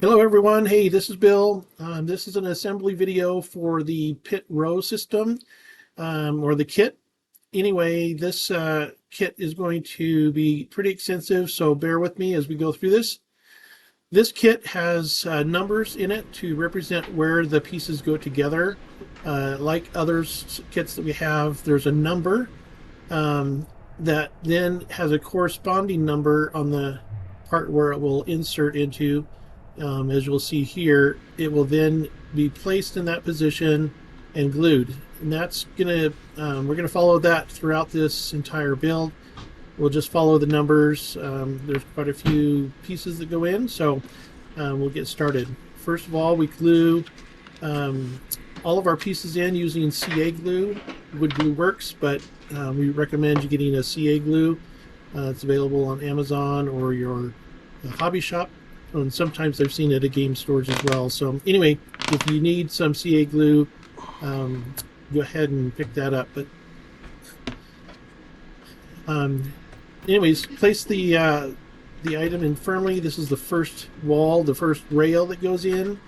Hello everyone, hey, this is Bill. This is an assembly video for the pit row system, or the kit. Anyway, this kit is going to be pretty extensive, so bear with me as we go through this. This kit has numbers in it to represent where the pieces go together. Like other kits that we have, there's a number that then has a corresponding number on the part where it will insert into. As you'll see here, it will then be placed in that position and glued. And that's we're gonna follow that throughout this entire build. We'll just follow the numbers. There's quite a few pieces that go in, so we'll get started. First of all, we glue all of our pieces in using CA glue. Wood glue works, but we recommend you getting a CA glue. It's available on Amazon or your hobby shop. And sometimes I've seen it at game stores as well. So anyway, if you need some CA glue, go ahead and pick that up. But anyways, place the item in firmly. This is the first wall, the first rail that goes in.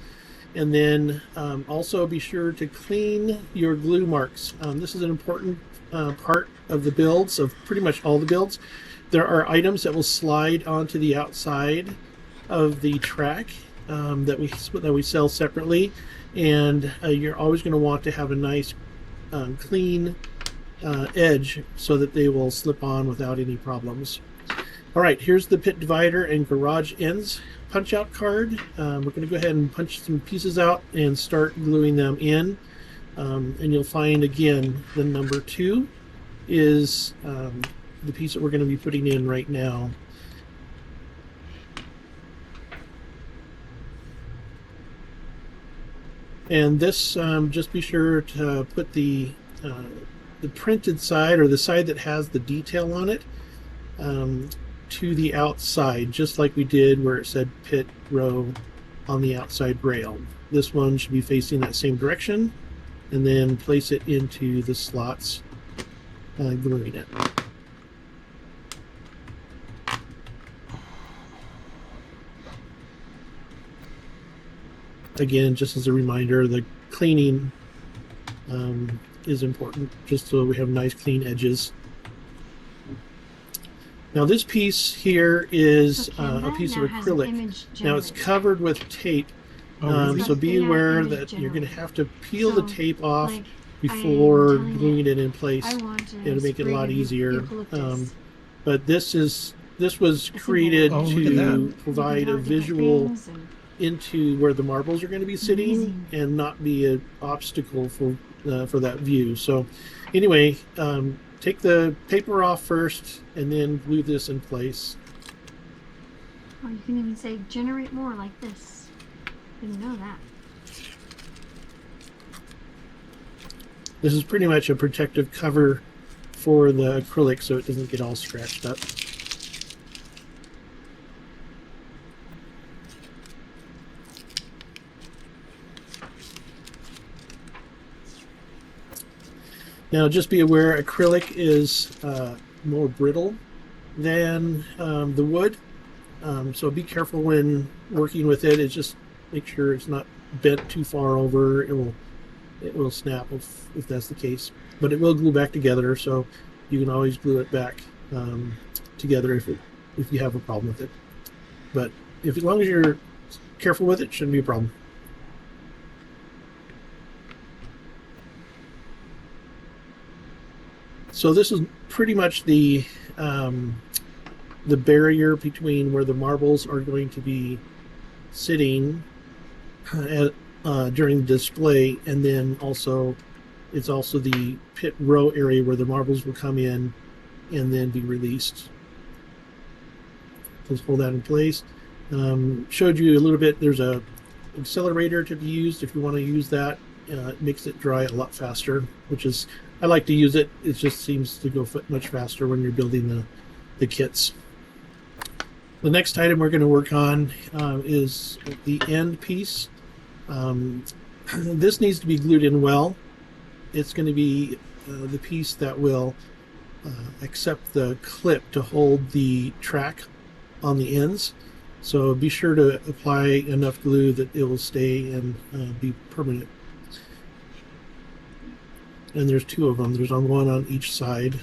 And then also be sure to clean your glue marks. This is an important part of the builds, of pretty much all the builds. There are items that will slide onto the outside of the track that we sell separately, and you're always going to want to have a nice clean edge so that they will slip on without any problems. All right, here's the pit divider and garage ends punch out card. We're going to go ahead and punch some pieces out and start gluing them in, and you'll find again the number 2 is the piece that we're going to be putting in right now. And this, just be sure to put the printed side, or the side that has the detail on it, to the outside, just like we did where it said pit row on the outside rail. This one should be facing that same direction, and then place it into the slots, gluing it. Again, just as a reminder, the cleaning is important, just so we have nice clean edges. Now this piece here is a piece of acrylic. Now it's covered with tape, so be aware that you're going to have to peel the tape off before gluing it in place. It'll make it a lot easier. But this was created to provide a visual into where the marbles are going to be sitting and not be an obstacle for that view. So anyway, take the paper off first and then glue this in place. Or you can even say generate more like this. Didn't know that. This is pretty much a protective cover for the acrylic so it doesn't get all scratched up. Now just be aware, acrylic is more brittle than the wood, so be careful when working with it. It's just make sure it's not bent too far over. It will snap if that's the case, but it will glue back together, so you can always glue it back together if you have a problem with it. But as long as you're careful with it, shouldn't be a problem. So this is pretty much the barrier between where the marbles are going to be sitting during the display, and then it's also the pit row area where the marbles will come in and then be released. Let's hold that in place. Showed you a little bit. There's a accelerator to be used if you want to use that. It makes it dry a lot faster, which is, I like to use it. It just seems to go much faster when you're building the kits. The next item we're going to work on is the end piece. This needs to be glued in well. It's going to be the piece that will accept the clip to hold the track on the ends. So be sure to apply enough glue that it will stay and be permanent. And there's two of them. There's one on each side.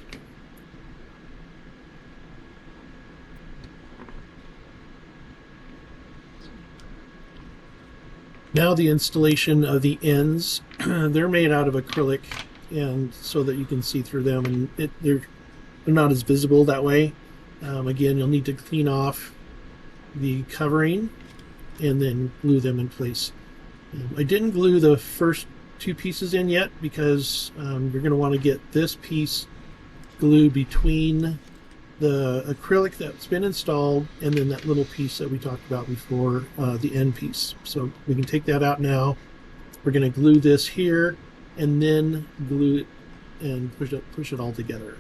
Now the installation of the ends. They're made out of acrylic, and so that you can see through them, and they're not as visible that way. Again, you'll need to clean off the covering and then glue them in place. I didn't glue the first two pieces in yet because you're going to want to get this piece glued between the acrylic that's been installed and then that little piece that we talked about before, the end piece. So we can take that out now. We're going to glue this here and then glue it and push it all together.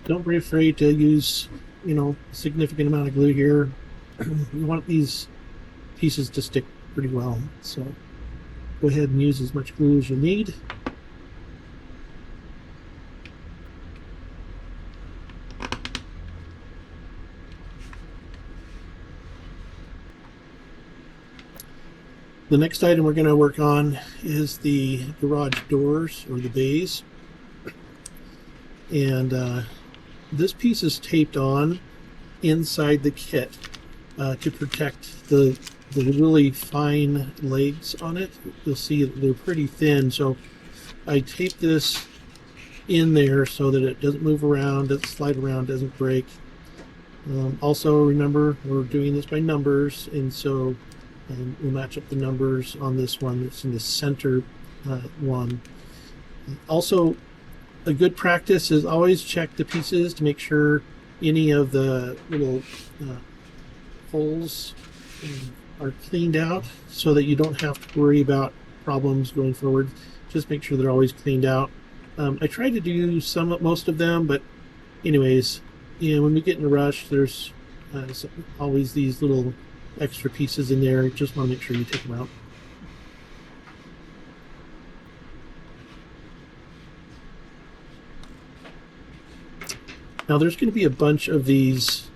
Don't be afraid to use, a significant amount of glue here. You want these pieces to stick pretty well. So go ahead and use as much glue as you need. The next item we're going to work on is the garage doors, or the bays. And this piece is taped on inside the kit to protect the really fine legs on it. You'll see they're pretty thin, so I taped this in there so that it doesn't move around, doesn't slide around, doesn't break. Also, remember, we're doing this by numbers, and so we'll match up the numbers on this one. It's in the center one. Also, a good practice is always check the pieces to make sure any of the little holes are cleaned out so that you don't have to worry about problems going forward. Just make sure they're always cleaned out. I try to do most of them, but anyways, when we get in a rush, there's always these little extra pieces in there. Just want to make sure you take them out. Now there's going to be a bunch of these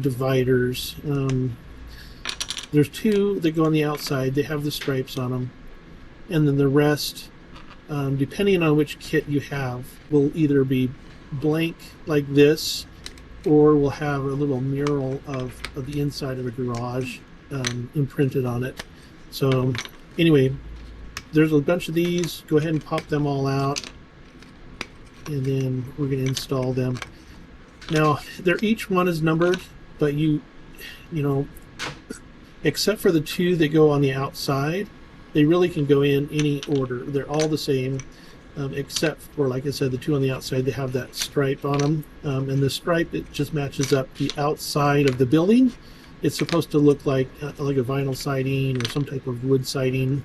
dividers. There's two that go on the outside. They have the stripes on them, and then the rest, depending on which kit you have, will either be blank like this, or we'll have a little mural of the inside of a garage imprinted on it. So anyway, there's a bunch of these. Go ahead and pop them all out, and then we're going to install them. Now, each one is numbered, but you know, except for the two that go on the outside, they really can go in any order. They're all the same, except for, like I said, the two on the outside, they have that stripe on them. And the stripe, it just matches up the outside of the building. It's supposed to look like a vinyl siding or some type of wood siding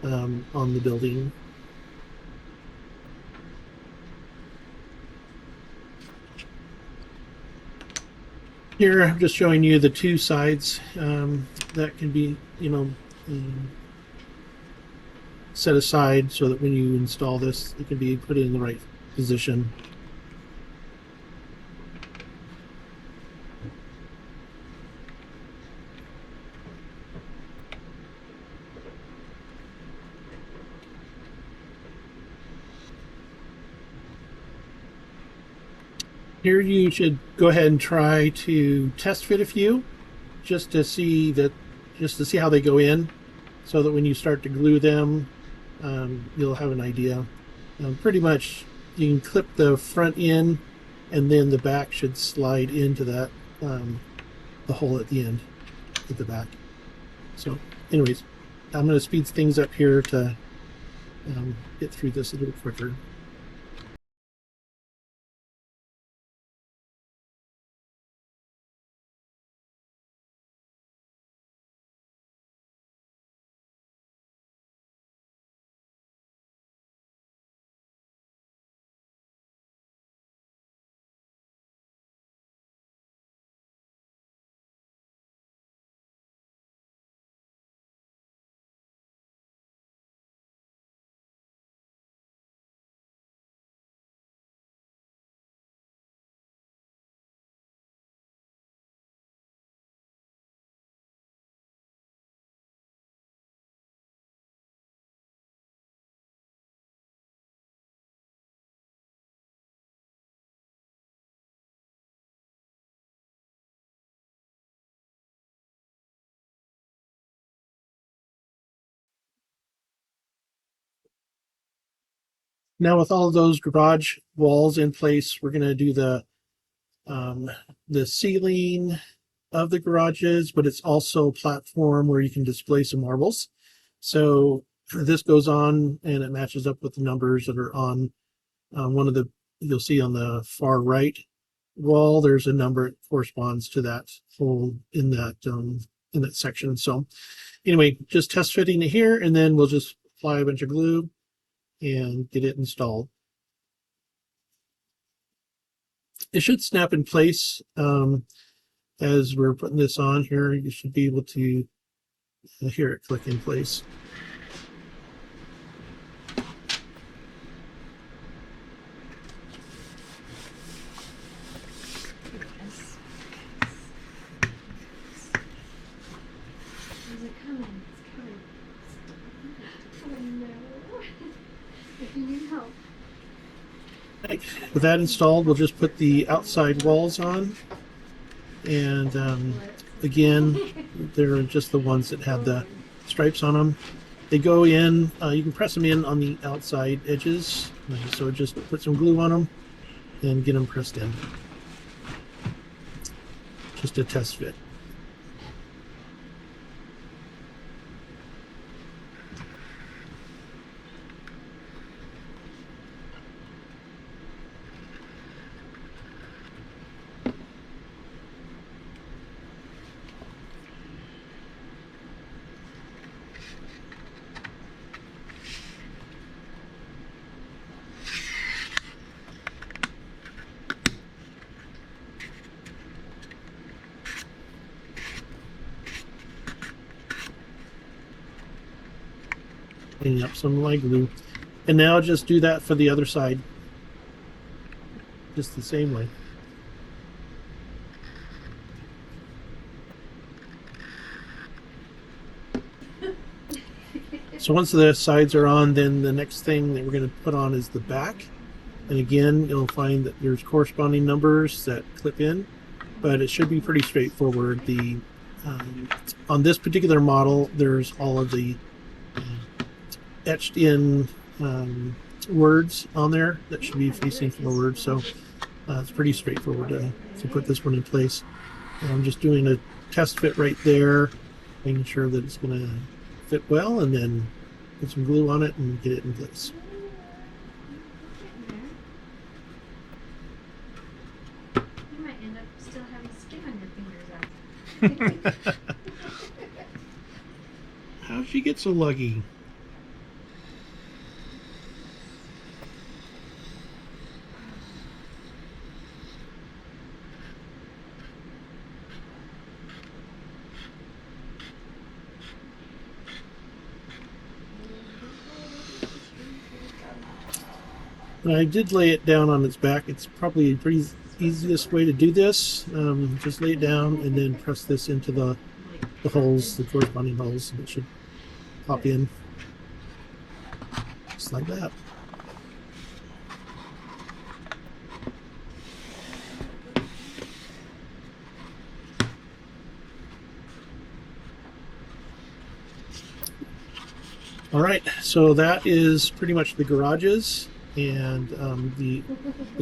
on the building. Here, I'm just showing you the two sides that can be, set aside so that when you install this, it can be put in the right position. Here you should go ahead and try to test fit a few just to see how they go in, so that when you start to glue them, you'll have an idea. Pretty much you can clip the front in, and then the back should slide into that the hole at the end at the back. So anyways, I'm going to speed things up here to get through this a little quicker. Now with all of those garage walls in place, we're going to do the ceiling of the garages, but it's also a platform where you can display some marbles. So this goes on and it matches up with the numbers that are on one of the, you'll see on the far right wall, there's a number that corresponds to that hole in that section. So anyway, just test fitting it here, and then we'll just apply a bunch of glue and get it installed. It should snap in place as we're putting this on here. You should be able to hear it click in place. Is it coming? It's coming. Oh no. If you need help. With that installed, we'll just put the outside walls on. And again, they're just the ones that have the stripes on them. They go in, you can press them in on the outside edges. So just put some glue on them and get them pressed in. Just a test fit. Cleaning up some light glue. And now just do that for the other side. Just the same way. So once the sides are on, then the next thing that we're going to put on is the back. And again, you'll find that there's corresponding numbers that clip in, but it should be pretty straightforward. On this particular model, there's all of the etched in words on there that should be facing forward. So it's pretty straightforward to put this one in place. And I'm just doing a test fit right there, making sure that it's going to fit well, and then put some glue on it and get it in place. You might end up still having skin on your fingers after. How'd she get so lucky? And I did lay it down on its back. It's probably a pretty easiest way to do this. Just lay it down and then press this into the holes, the corresponding holes, and it should pop in just like that. All right, so that is pretty much the garages, and the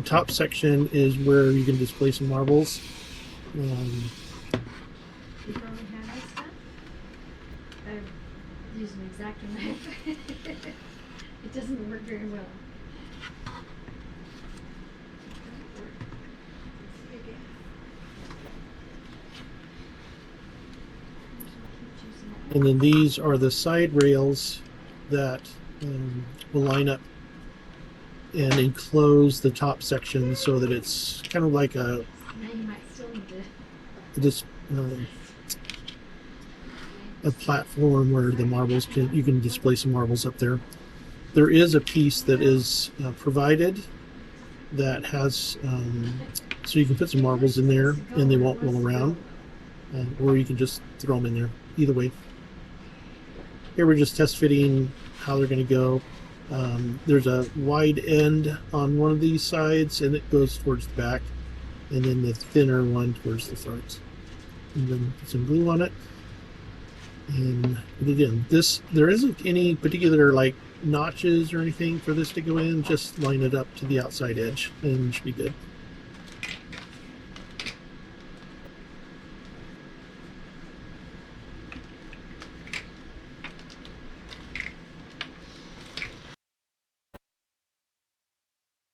top section is where you can display some marbles. You probably have this stuff. I use an X-Acto knife. It doesn't work very well. And then these are the side rails that will line up and enclose the top section so that it's kind of like a Now you might still need to. just a platform where the marbles you can display some marbles up there. There is a piece that is provided that has so you can put some marbles in there and they won't roll around, or you can just throw them in there. Either way. Here we're just test fitting how they're going to go. There's a wide end on one of these sides and it goes towards the back, and then the thinner one towards the front. And then put some glue on it. And again, there isn't any particular like notches or anything for this to go in. Just line it up to the outside edge and it should be good.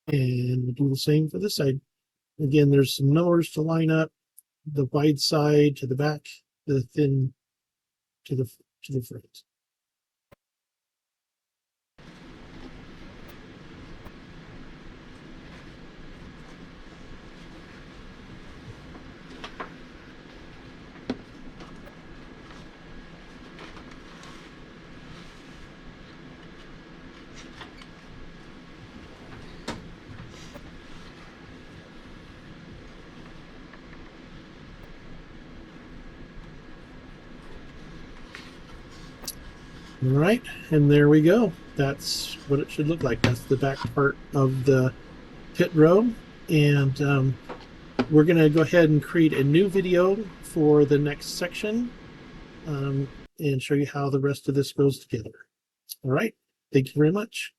And we'll do the same for this side. Again, there's some numbers to line up: the wide side to the back, the thin to the front. All right, and there we go. That's what it should look like. That's the back part of the pit row, and we're going to go ahead and create a new video for the next section and show you how the rest of this goes together. All right, thank you very much.